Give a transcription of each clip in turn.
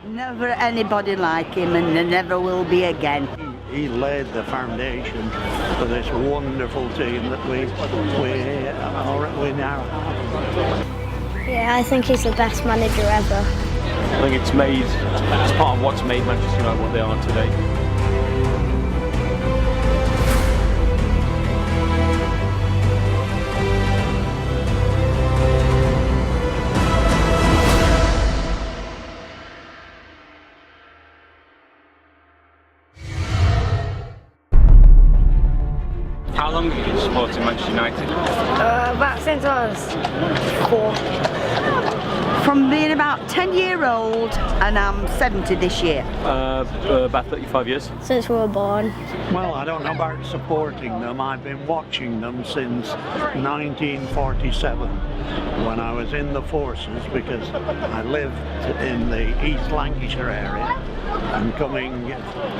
Never anybody like him, and there never will be again. He laid the foundation for this wonderful team that we now have. Yeah, I think he's the best manager ever. I think it's part of what's made Manchester United what they are today. How long have you been supporting Manchester United? About since I was 4. From being about 10-year-old, and I'm 70 this year. About 35 years. Since we were born. Well, I don't know about supporting them. I've been watching them since 1947 when I was in the forces, because I lived in the East Lancashire area, and coming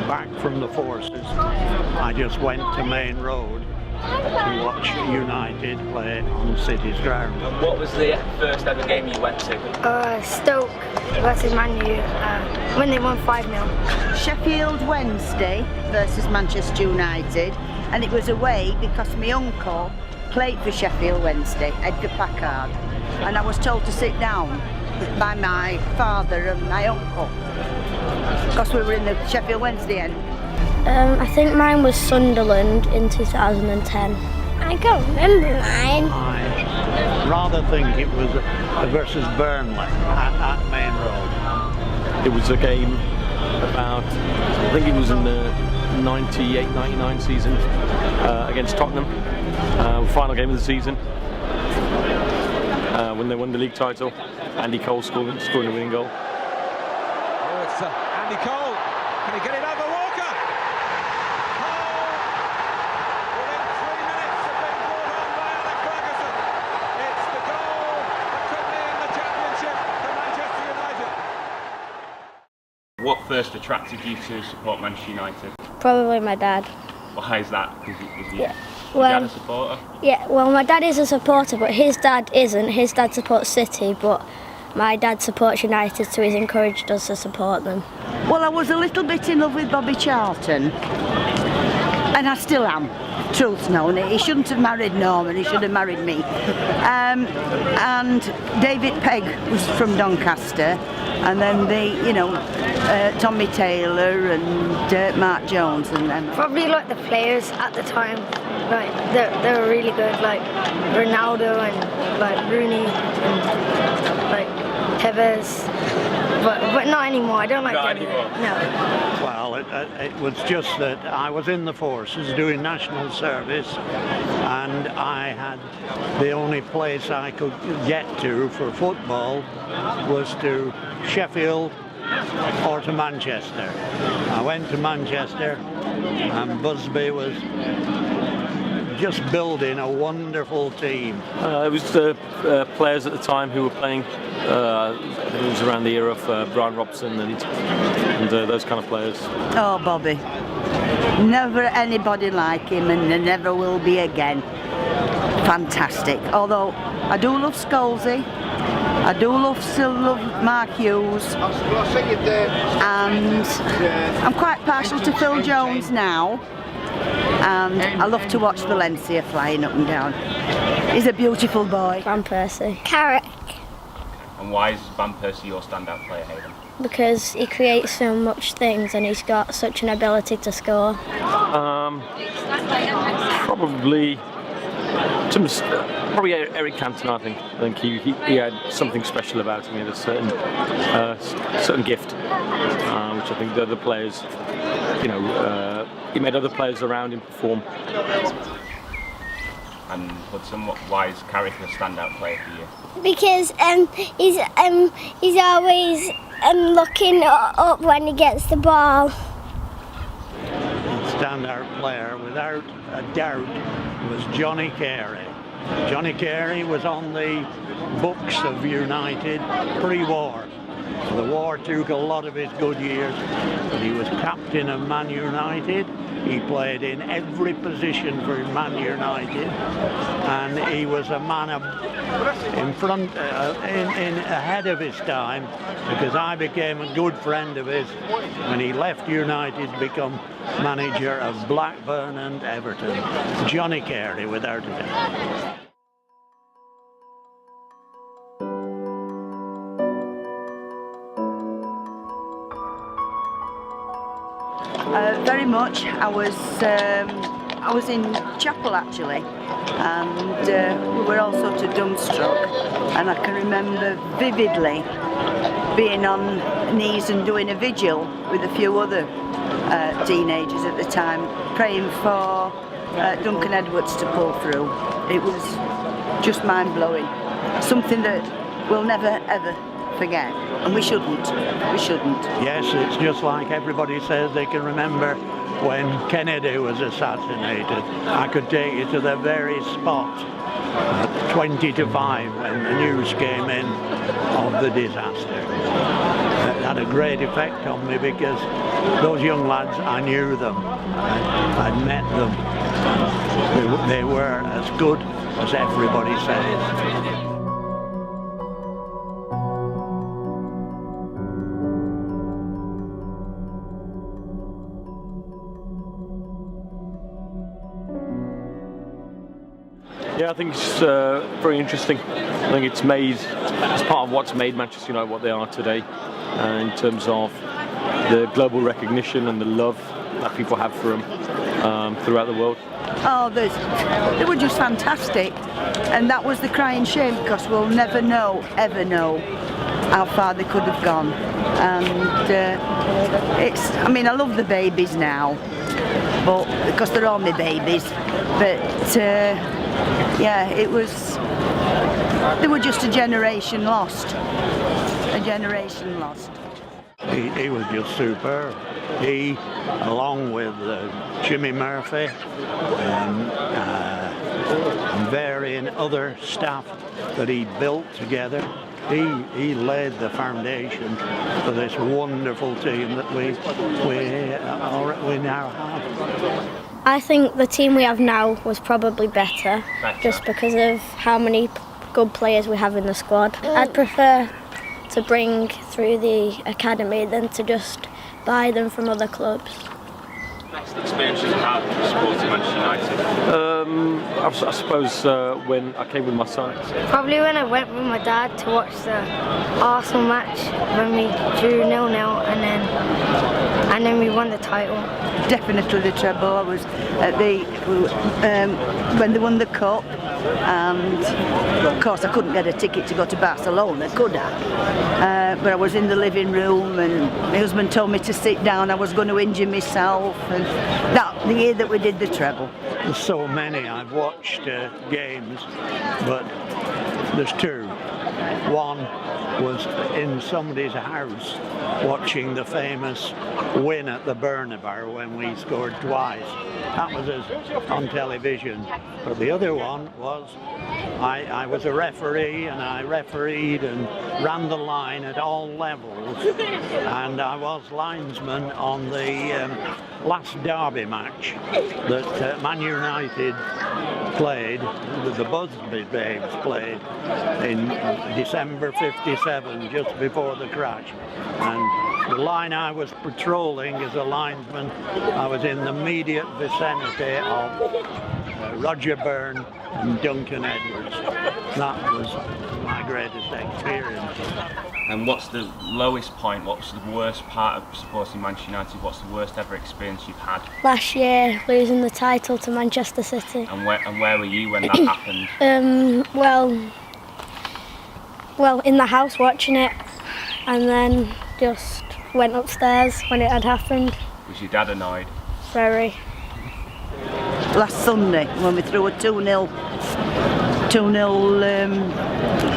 back from the forces I just went to Main Road to watch United play on City's ground. What was the first ever game you went to? Stoke versus Man U, when they won 5-0. Sheffield Wednesday versus Manchester United, and it was away because my uncle played for Sheffield Wednesday, Edgar Packard, and I was told to sit down by my father and my uncle because we were in the Sheffield Wednesday end. I think mine was Sunderland in 2010. I can't remember mine. I rather think it was versus Burnley at Main Road. It was a game about, I think it was in the 98-99 season against Tottenham. Final game of the season when they won the league title. Andy Cole scoring a winning goal. Oh, it's Andy Cole. Can he get it over Walker? Cole, within 3 minutes of being brought on by Alec Ferguson. It's the goal that could mean the championship for Manchester United. What first attracted you to support Manchester United? Probably my dad. Why is that? Was Yeah. your dad a supporter? Yeah, well, my dad is a supporter, but his dad isn't. His dad supports City, but my dad supports United, so he's encouraged us to support them. Well, I was a little bit in love with Bobby Charlton, and I still am, truth known. He shouldn't have married Norman, he should have married me. And David Pegg was from Doncaster, and then Tommy Taylor and Mark Jones and them. Probably like the players at the time, like they were really good, like Ronaldo and like Rooney and like Tevez, but not anymore. I don't like Not them. anymore. No. Well, it was just that I was in the forces doing national service, and I had the only place I could get to for football was to Sheffield or to Manchester. I went to Manchester, and Busby was just building a wonderful team. It was the players at the time who were playing. It was around the era of Brian Robson and those kind of players. Oh, Bobby. Never anybody like him, and there never will be again. Fantastic. Although I do love Scholesy, I do still love Mark Hughes, and I'm quite partial to Phil Jones now, and I love to watch Valencia flying up and down. He's a beautiful boy. Van Persie. Carrick. And why is Van Persie your standout player, Hayden? Because he creates so much things and he's got such an ability to score. Probably Eric Cantona. I think he had something special about him. He had a certain gift, which I think the other players, he made other players around him perform. And Hudson, why is Carrick a standout player for you? Because he's always looking up when he gets the ball. Standout player, without a doubt, was Johnny Carey. Johnny Carey was on the books of United pre-war. The war took a lot of his good years, but he was captain of Man United. He played in every position for Man United, and he was a man in front, ahead of his time, because I became a good friend of his when he left United to become manager of Blackburn and Everton. Johnny Carey, without a doubt. Very much. I was in chapel actually, and we were all sort of dumbstruck, and I can remember vividly being on knees and doing a vigil with a few other teenagers at the time, praying for Duncan Edwards to pull through. It was just mind-blowing, something that we'll never ever forget, and we shouldn't. Yes, it's just like everybody says they can remember when Kennedy was assassinated. I could take you to the very spot at 20 to 5 when the news came in of the disaster. It had a great effect on me because those young lads, I knew them, I'd met them. They were as good as everybody says. Yeah, I think it's very interesting. I think it's part of what's made Manchester United what they are today, in terms of the global recognition and the love that people have for them throughout the world. Oh, they were just fantastic, and that was the crying shame, because we'll never know, ever know, how far they could have gone. And I mean, I love the babies now, but because they're all my babies, but yeah, they were just a generation lost. He was just superb. He, along with Jimmy Murphy and varying other staff that he built together, he laid the foundation for this wonderful team that we now have. I think the team we have now was probably better, just because of how many good players we have in the squad. I'd prefer to bring through the academy than to just buy them from other clubs. Next experience you had supporting Manchester United? I suppose when I came with my son. Probably when I went with my dad to watch the Arsenal match when we drew 0-0 and then we won the title. Definitely the treble. I was at when they won the cup, and of course I couldn't get a ticket to go to Barcelona, could I? But I was in the living room, and my husband told me to sit down. I was going to injure myself, and the year that we did the treble. There's so many. I've watched games, but there's two. One was in somebody's house watching the famous win at the Bernabeu when we scored twice. That was on television. But the other one was I was a referee, and I refereed and ran the line at all levels, and I was linesman on the last derby match that Man United played, the Busby Babes played in December '57, just before the crash. And the line I was patrolling as a linesman, I was in the immediate vicinity of Roger Byrne and Duncan Edwards. That was my greatest experience. And what's the lowest point, what's the worst part of supporting Manchester United, what's the worst ever experience you've had? Last year, losing the title to Manchester City. And where were you when that happened? Well, in the house watching it, and then just went upstairs when it had happened. Was your dad annoyed? Very. Last Sunday, when we threw a 2-0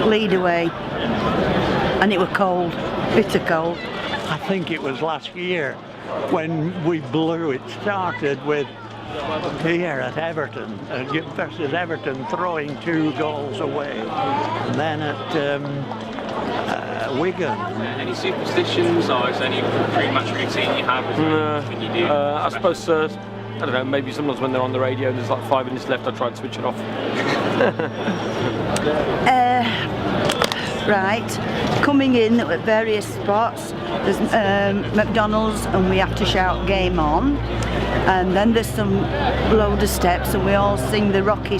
lead away, and it was cold, bitter cold. I think it was last year when we blew. It started with here at Everton versus Everton throwing 2 goals away, and then at Wigan. Any superstitions, or is there any pre-match routine you have? Is there anything you do? I suppose, I don't know, maybe sometimes when they're on the radio and there's like 5 minutes left, I try and switch it off. Right, coming in at various spots, there's McDonald's and we have to shout game on, and then there's some load of steps and we all sing the Rocky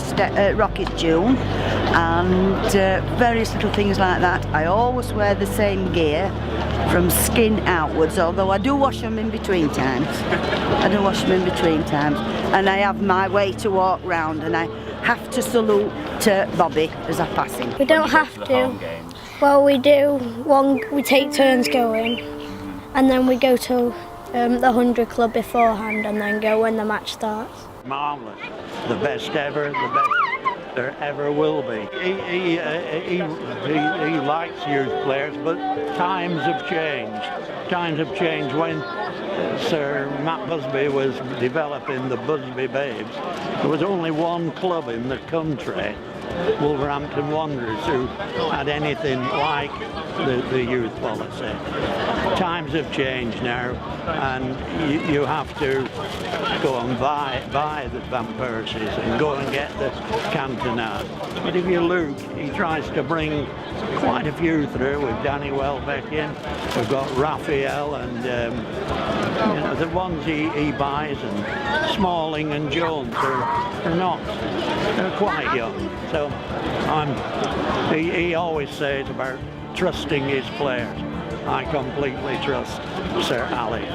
tune, and various little things like that. I always wear the same gear from skin outwards, although I do wash them in between times. And I have my way to walk round, and I have to salute Bobby as I pass him. We don't have to. Well, we do. We take turns going, and then we go to the 100 Club beforehand, and then go when the match starts. Marvellous. The best ever, the best there ever will be. He likes youth players, but times have changed. Times have changed. When Sir Matt Busby was developing the Busby Babes, there was only one club in the country, Wolverhampton Wanderers, who had anything like the youth policy. Times have changed now, and you have to go and buy the Van Persies and go and get the Cantonade. But if you look, he tries to bring quite a few through with Danny Welbeck in. We've got Raphael and the ones he buys, and Smalling and Jones are not. They're quite young. So he always says about trusting his players. I completely trust Sir Alex.